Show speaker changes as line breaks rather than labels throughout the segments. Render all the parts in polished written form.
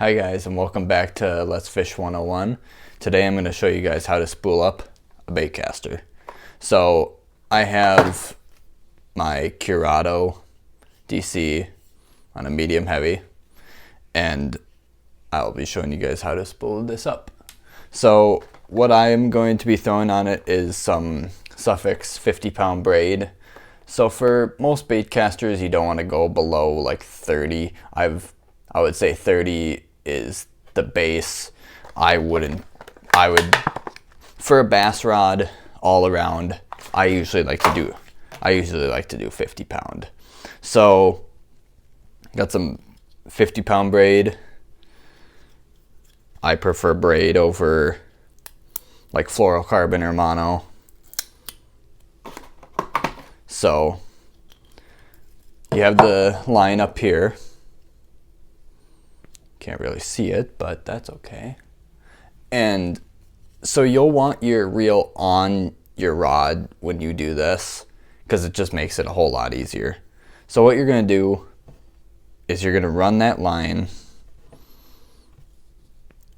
Hi guys, and welcome back to Let's Fish 101. Today I'm going to show you guys how to spool up a baitcaster. So I have my Curado DC on a medium heavy, and I'll be showing you guys how to spool this up. So what I'm going to be throwing on it is some Suffix 50-pound braid. So for most baitcasters, you don't want to go below like 30. I would say 30 is the base. I would, for a bass rod all around, I usually like to do 50-pound. So got some 50-pound braid. I prefer braid over like fluorocarbon or mono. So you have the line up here. Can't really see it, but that's okay. And so you'll want your reel on your rod when you do this, because it just makes it a whole lot easier. So what you're going to do is you're going to run that line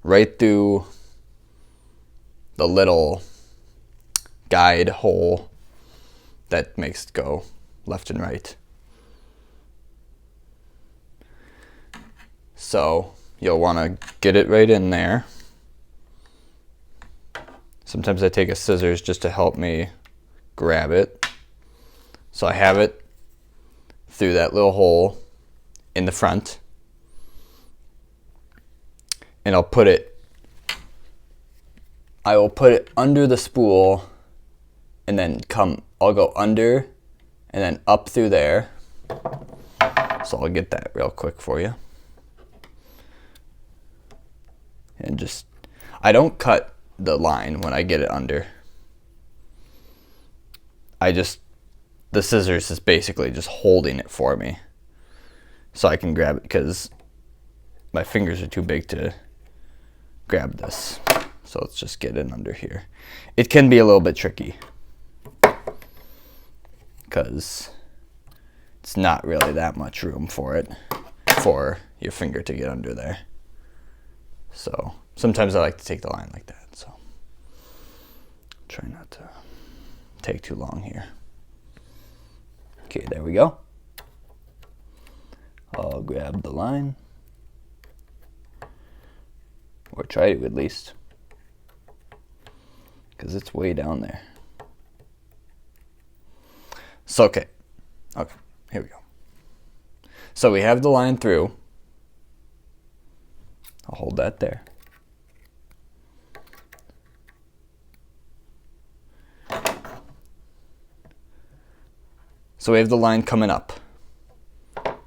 right through the little guide hole that makes it go left and right. So you'll want to get it right in there. Sometimes I take a scissors just to help me grab it. So I have it through that little hole in the front. And I will put it under the spool, and then I'll go under and then up through there. So I'll get that real quick for you. And I don't cut the line when I get it under. The scissors is basically just holding it for me, so I can grab it, because my fingers are too big to grab this. So let's just get it under here. It can be a little bit tricky, because it's not really that much room for your finger to get under there. So sometimes I like to take the line like that, so try not to take too long here. Okay, there we go. I'll grab the line, or try to at least, because it's way down there. So okay, here we go. So we have the line through. I'll hold that there. So we have the line coming up.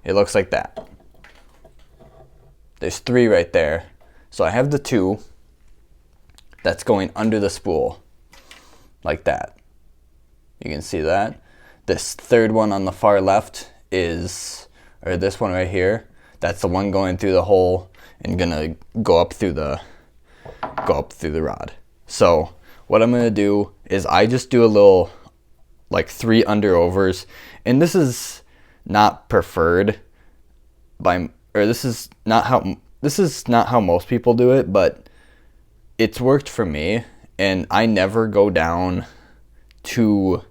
It looks like that. There's 3 right there. So I have the 2 that's going under the spool, like that. You can see that. This 3rd one on the far left or this one right here, that's the one going through the hole and gonna go up through the rod. So what I'm gonna do is I just do a little, like 3 underovers, and this is not preferred this is not how most people do it, but it's worked for me, and I never get down to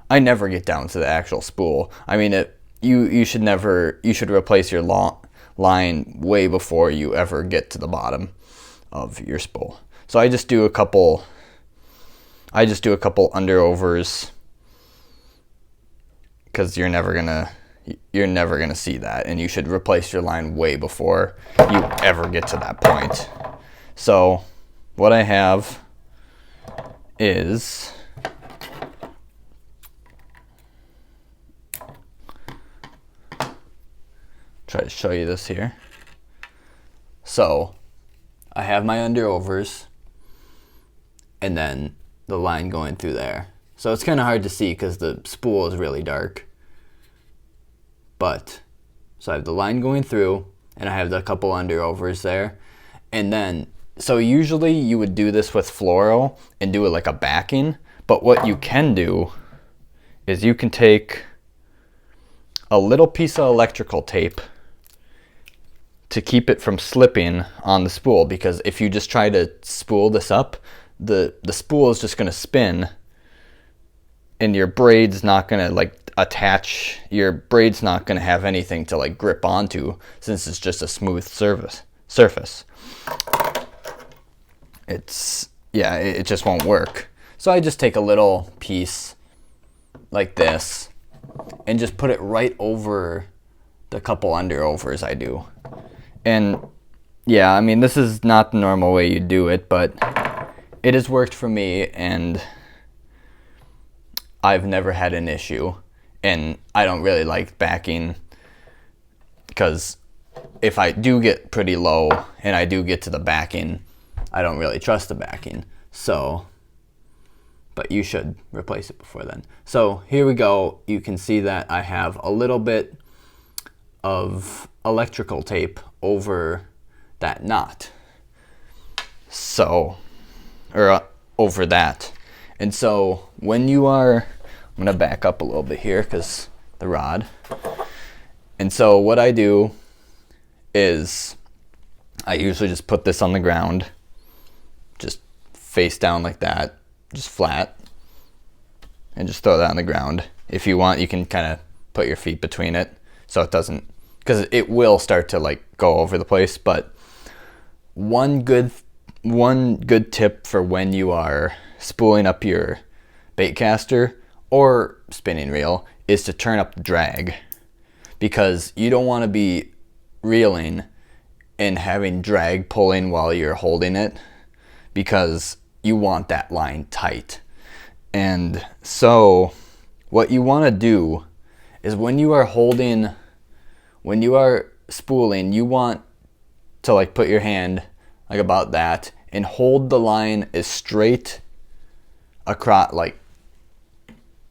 the actual spool. I mean, you should replace your line way before you ever get to the bottom of your spool. So I just do a couple underovers, because you're never gonna see that, and you should replace your line way before you ever get to that point. So what I have is try to show you this here. So I have my underovers, and then the line going through there. So it's kind of hard to see because the spool is really dark. So I have the line going through, and I have the couple underovers there. And then, so usually you would do this with fluoro and do it like a backing. But what you can do is you can take a little piece of electrical tape, to keep it from slipping on the spool, because if you just try to spool this up, the spool is just going to spin, and your braid's not going to like attach, your braid's not going to have anything to like grip onto, since it's just a smooth surface. It just won't work. So I just take a little piece like this and just put it right over the couple underovers I do. And yeah, I mean, this is not the normal way you do it, but it has worked for me, and I've never had an issue. And I don't really like backing, because if I do get pretty low and I do get to the backing, I don't really trust the backing. So, but you should replace it before then. So here we go. You can see that I have a little bit of electrical tape over that knot. So, or over that. And so when you are, I'm gonna back up a little bit here because the rod. And so what I do is I usually just put this on the ground, just face down like that, just flat, and just throw that on the ground. If you want, you can kind of put your feet between it so it doesn't, because it will start to like go over the place. But one good tip for when you are spooling up your baitcaster or spinning reel is to turn up the drag, because you don't want to be reeling and having drag pulling while you're holding it, because you want that line tight. And so what you want to do is when you are spooling, you want to like put your hand like about that and hold the line as straight across,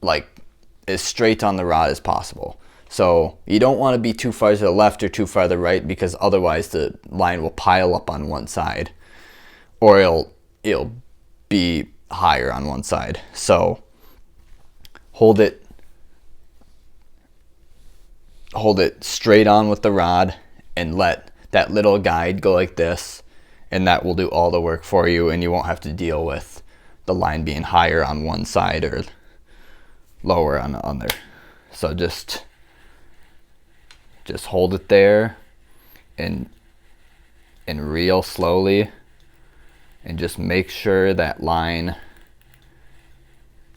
like as straight on the rod as possible. So you don't want to be too far to the left or too far to the right, because otherwise the line will pile up on one side, or it'll be higher on one side. So hold it straight on with the rod and let that little guide go like this, and that will do all the work for you, and you won't have to deal with the line being higher on one side or lower on the other. So just hold it there and reel slowly, and just make sure that line,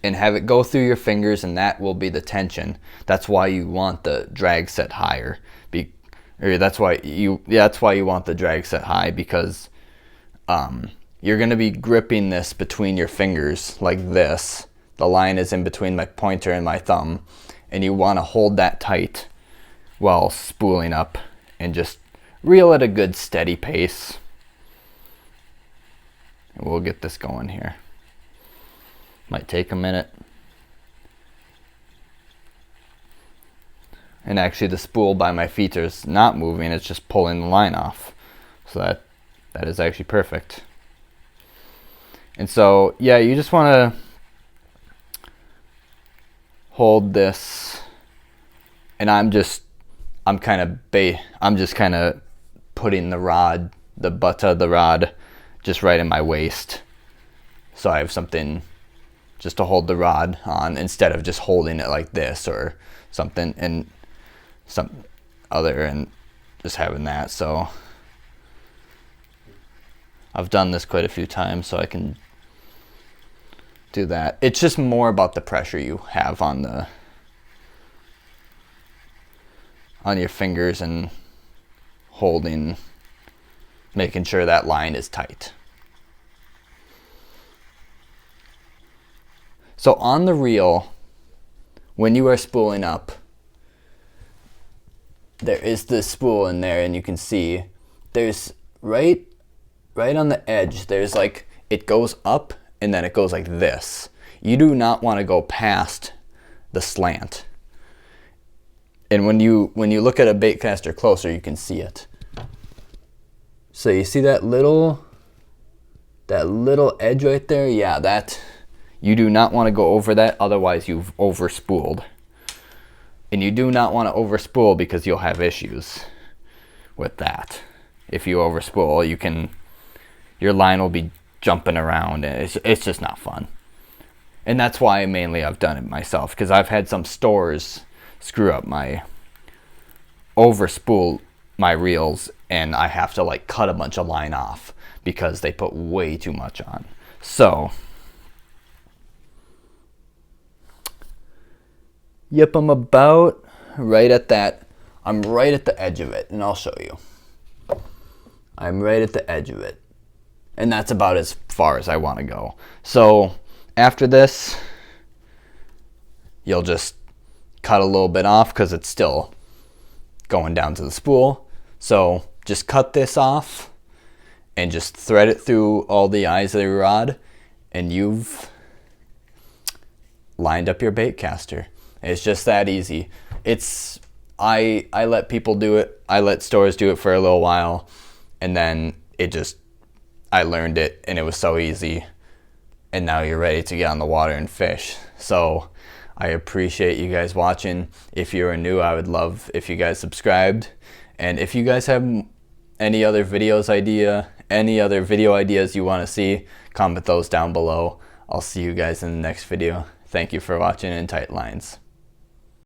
and have it go through your fingers, and that will be the tension. That's why you want the drag set higher. That's why you want the drag set high, because you're going to be gripping this between your fingers like this. The line is in between my pointer and my thumb, and you want to hold that tight while spooling up, and just reel at a good steady pace. And we'll get this going here. Might take a minute. And actually the spool by my feet is not moving, it's just pulling the line off. So that is actually perfect. And so yeah, you just want to hold this, and I'm just kind of putting the butt of the rod just right in my waist, so I have something just to hold the rod on, instead of just holding it like this or something, and some other, and just having that. So I've done this quite a few times, so I can do that. It's just more about the pressure you have on your fingers, and holding, making sure that line is tight. So on the reel, when you are spooling up, there is this spool in there, and you can see there's right on the edge, there's like, it goes up and then it goes like this. You do not want to go past the slant. And when you look at a baitcaster closer, you can see it. So you see that little edge right there? Yeah, that, you do not want to go over that, otherwise you've overspooled. And you do not want to overspool, because you'll have issues with that. if you overspool, your line will be jumping around, and it's just not fun. And that's why mainly I've done it myself, because I've had some stores screw up my overspool my reels, and I have to like cut a bunch of line off because they put way too much on. So yep, I'm about right at that. I'm right at the edge of it, and I'll show you. I'm right at the edge of it. And that's about as far as I want to go. So after this, you'll just cut a little bit off because it's still going down to the spool. So just cut this off and just thread it through all the eyes of your rod, and you've lined up your bait caster. It's just that easy. I let people do it. I let stores do it for a little while, and then I learned it, and it was so easy. And now you're ready to get on the water and fish. So I appreciate you guys watching. If you're new, I would love if you guys subscribed. And if you guys have any other video ideas you want to see, comment those down below. I'll see you guys in the next video. Thank you for watching in tight lines.